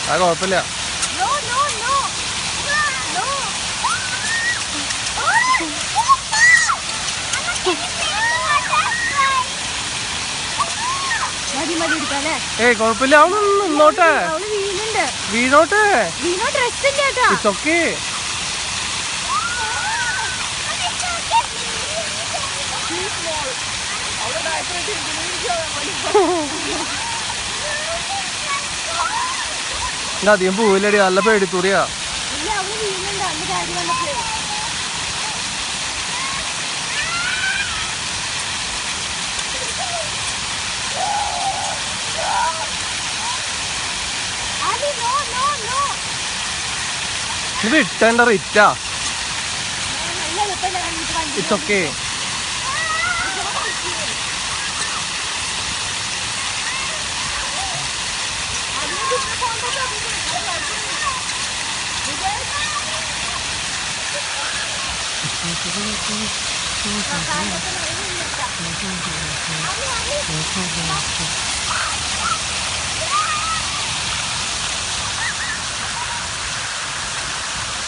ആ കുഴപ്പമില്ല. ഏയ് കുഴപ്പമില്ല, അവള് നിന്നോട്ടെ, വീണോട്ടെ. It's okay. അധികം പോവില്ലടി, നല്ല പേടിത്തൂറിയാ. ഇത് ഇട്ടേണ്ട റിറ്റാ. It's okay.